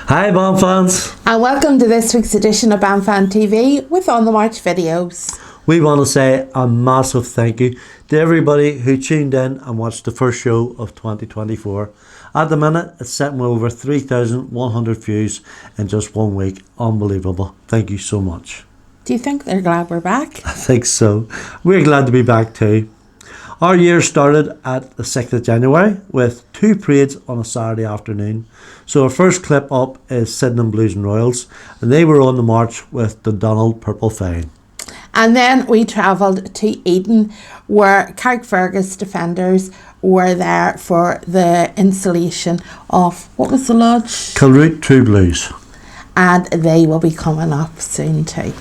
Hi band fans, and welcome to this week's edition of Fan TV with On The March videos. we want to say a massive thank you to everybody who tuned in and watched the first show of 2024. At the minute it's sitting with over 3,100 views in just 1 week. Unbelievable. Thank you so much. Do you think they're glad we're back? I think so. We're glad to be back too. Our year started at the 6th of January with 2 parades on a Saturday afternoon. So our first clip up is Sydenham Blues and Royals, and they were on the march with the Donald Purple Fine. And then we travelled to Eden, where Carrickfergus Defenders were there for the installation of, what was the lodge? UDR2 Blues. And they will be coming up soon too.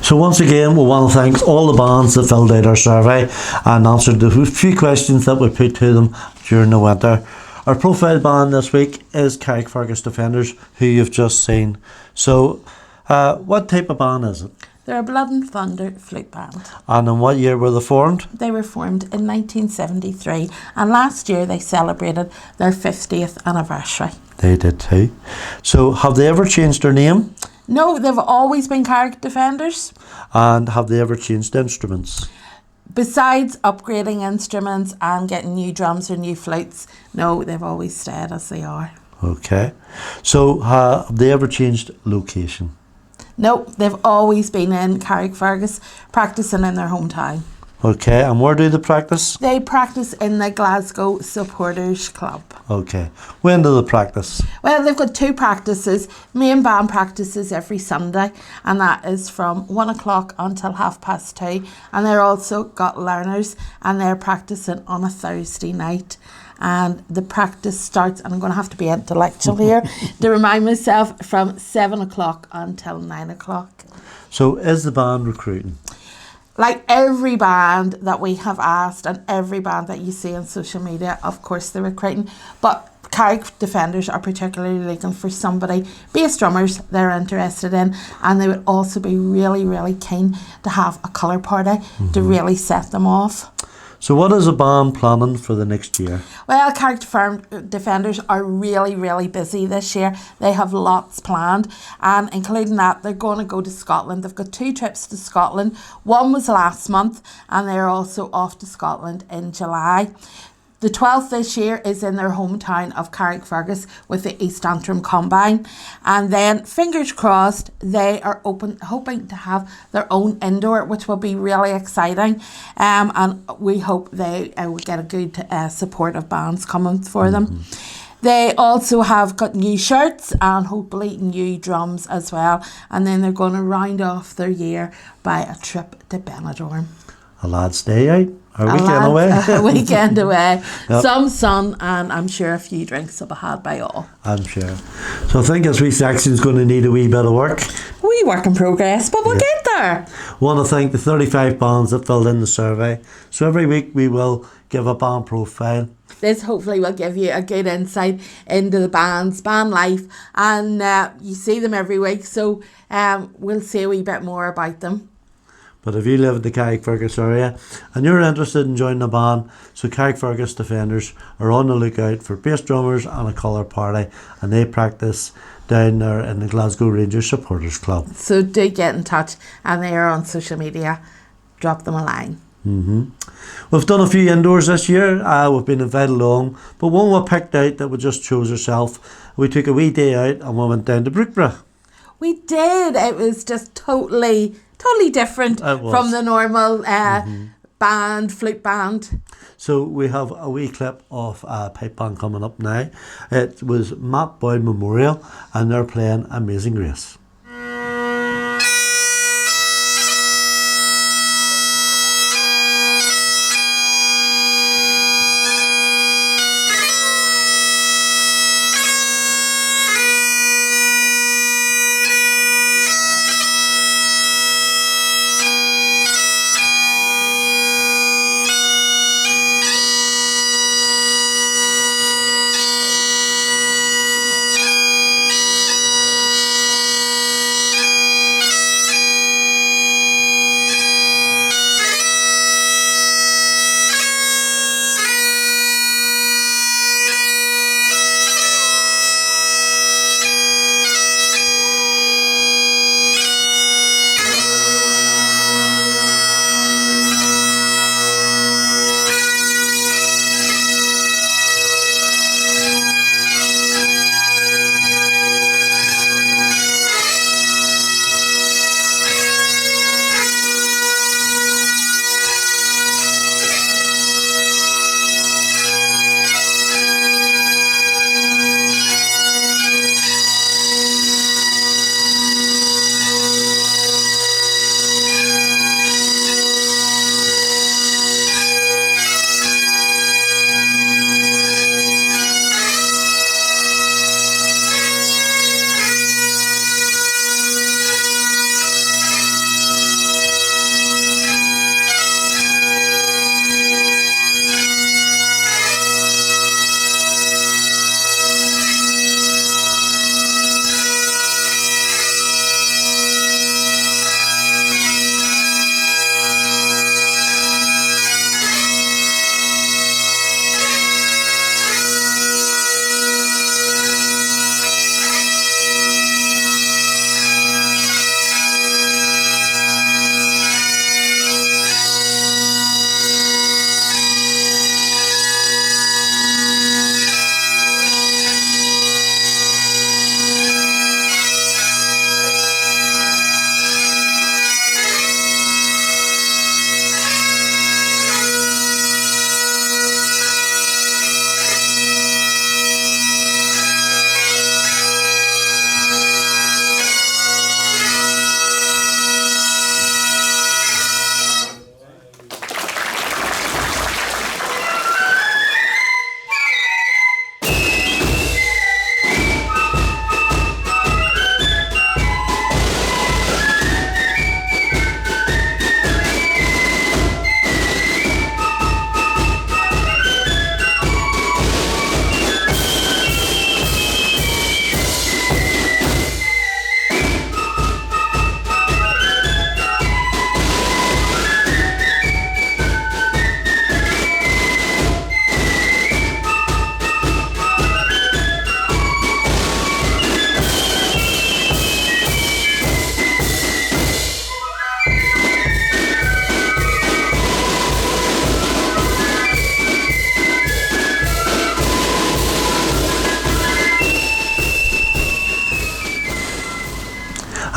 So once again, we want to thank all the bands that filled out our survey and answered the few questions that we put to them during the winter. Our profile band this week is Carrickfergus Defenders, who you've just seen. So what type of band is it? They're a Blood and Thunder flute band. And in what year were they formed? They were formed in 1973, and last year they celebrated their 50th anniversary. They did too. So have they ever changed their name? No, they've always been Carrick Defenders. And have they ever changed instruments? Besides upgrading instruments and getting new drums or new flutes, no, they've always stayed as they are. Okay. So have they ever changed location? No, they've always been in Carrickfergus, practicing in their hometown. Okay, and where do they practice? They practice in the Glasgow Supporters Club. Okay. When do they practice? Well, they've got 2 practices. Main band practices every Sunday, and that is from 1 o'clock until 2:30. And they're also got learners, and they're practicing on a Thursday night. And the practice starts, and I'm going to have to be intellectual here to remind myself, from 7 o'clock until 9 o'clock. So is the band recruiting? Like every band that we have asked and every band that you see on social media, of course they're recruiting. But Carrick Defenders are particularly looking for somebody, bass drummers they're interested in, and they would also be really, really keen to have a colour party to really set them off. So what is the band planning for the next year? Well, Carrick Defenders are really, really busy this year. They have lots planned, and including that, they're going to go to Scotland. They've got 2 trips to Scotland. One was last month, and they're also off to Scotland in July. The 12th this year is in their hometown of Carrickfergus with the East Antrim Combine. And then, fingers crossed, they are hoping to have their own indoor, which will be really exciting. And we hope they will get a good support of bands coming for them. They also have got new shirts and hopefully new drums as well. And then they're going to round off their year by a trip to Benidorm. A lad's day out? A weekend away? A weekend away. Yep. Some sun, and I'm sure a few drinks will be had by all. I'm sure. So I think this wee section's going to need a wee bit of work. Wee work in progress, but we'll get there. Want to thank the 35 bands that filled in the survey. So every week we will give a band profile. This hopefully will give you a good insight into the band's band life, and you see them every week, so we'll say a wee bit more about them. But if you live in the Carrickfergus area and you're interested in joining a band, so Carrickfergus Defenders are on the lookout for bass drummers and a colour party, and they practice down there in the Glasgow Rangers Supporters Club. So do get in touch, and they are on social media. Drop them a line. We've done a few indoors this year. We've been invited along, but one we picked out that we just chose ourselves. We took a wee day out and we went down to Brookeborough. We did. It was just totally different from the normal flute band. So we have a wee clip of a pipe band coming up now. It was Matt Boyd Memorial, and they're playing Amazing Grace.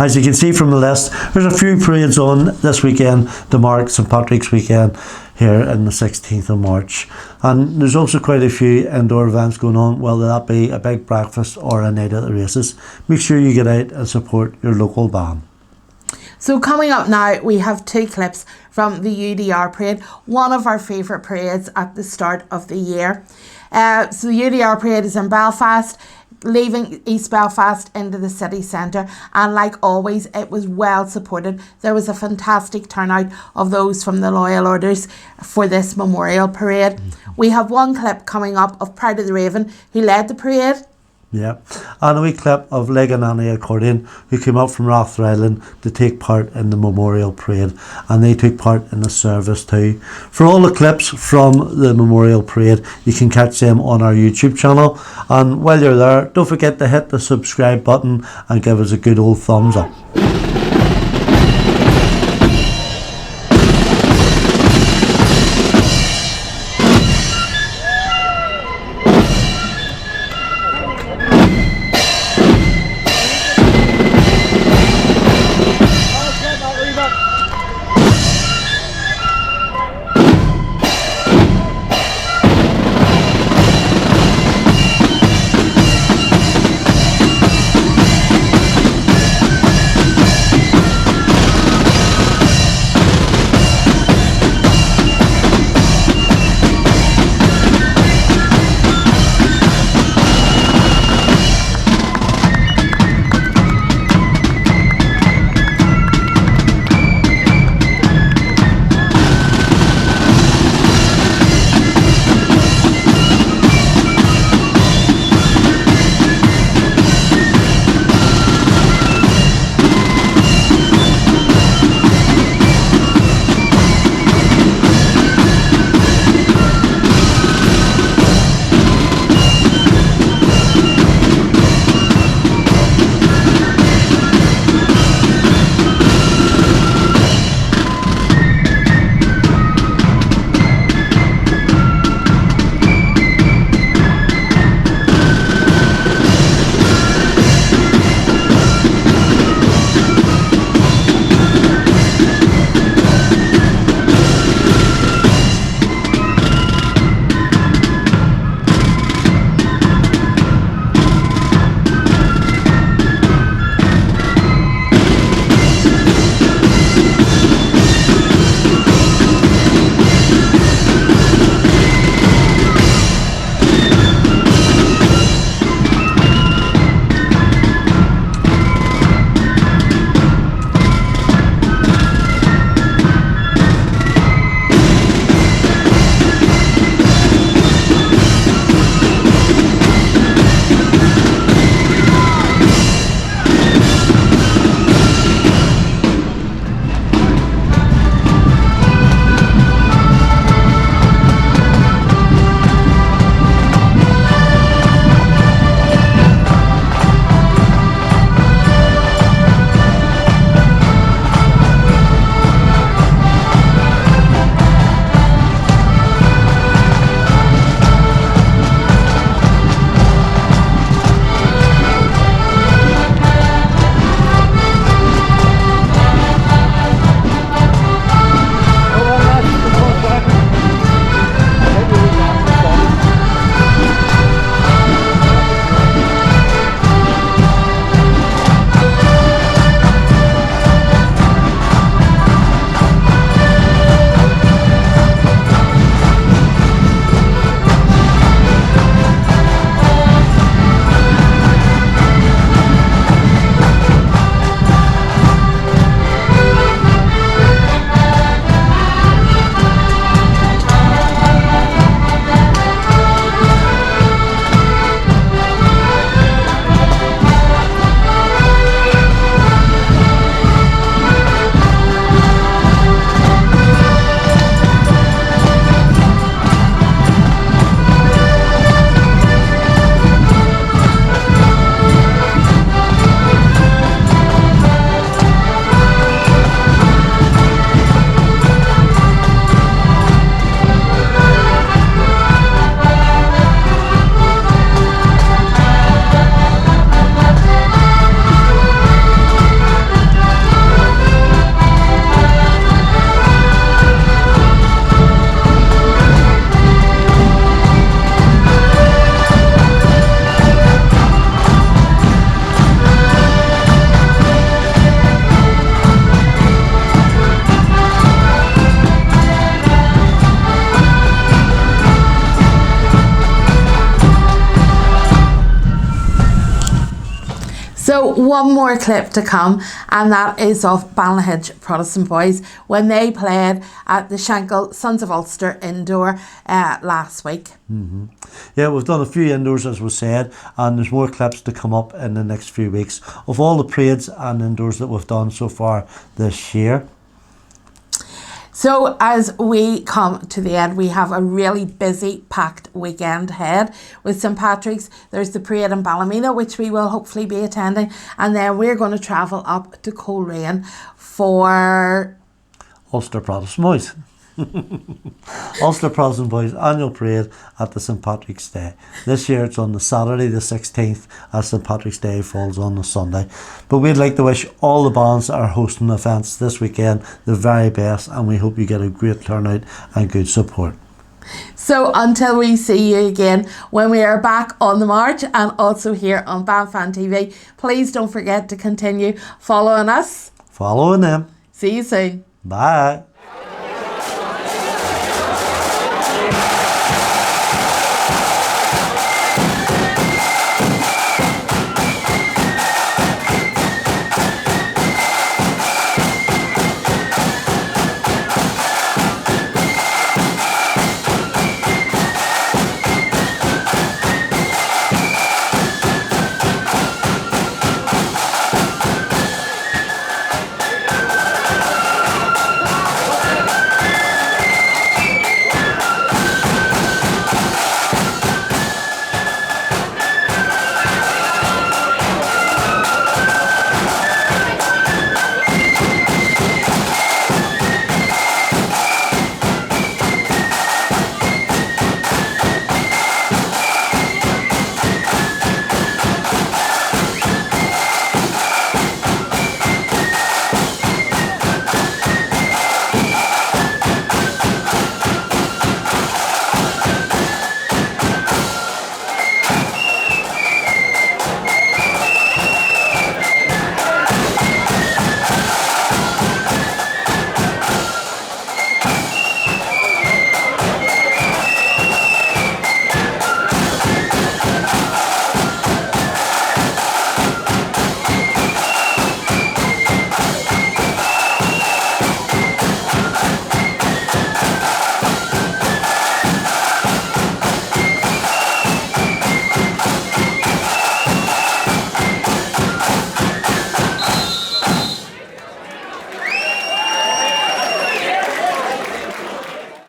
As you can see from the list, there's a few parades on this weekend to mark St Patrick's weekend here in the 16th of March. And there's also quite a few indoor events going on, whether that be a big breakfast or a night at the races. Make sure you get out and support your local band. So coming up now, we have two clips from the UDR Parade, one of our favourite parades at the start of the year. So the UDR Parade is in Belfast, leaving East Belfast into the city centre, and like always it was well supported. There was a fantastic turnout of those from the Loyal Orders for this memorial parade. We have one clip coming up of Proud of the Raven, who led the parade. Yeah, and a wee clip of Legananny Accordion, who came up from Rathryland to take part in the Memorial Parade, and they took part in the service too. For all the clips from the Memorial Parade, you can catch them on our YouTube channel, and while you're there, don't forget to hit the subscribe button and give us a good old thumbs up. So one more clip to come, and that is of Ballynahinch Protestant Boys when they played at the Shankill Sons of Ulster indoor last week. Yeah, we've done a few indoors, as we said, and there's more clips to come up in the next few weeks of all the parades and indoors that we've done so far this year. So as we come to the end, we have a really busy, packed weekend ahead with St Patrick's. There's the parade in Ballymena, which we will hopefully be attending, and then we're going to travel up to Coleraine for Ulster Protestant Boys. Ulster Protestant Boys annual parade at the St Patrick's Day. This year it's on the Saturday the 16th, as St Patrick's Day falls on the Sunday. But we'd like to wish all the bands that are hosting events this weekend the very best, and we hope you get a great turnout and good support. So until we see you again when we are back on the march and also here on Fan TV, please don't forget to continue following us. Following them. See you soon. Bye.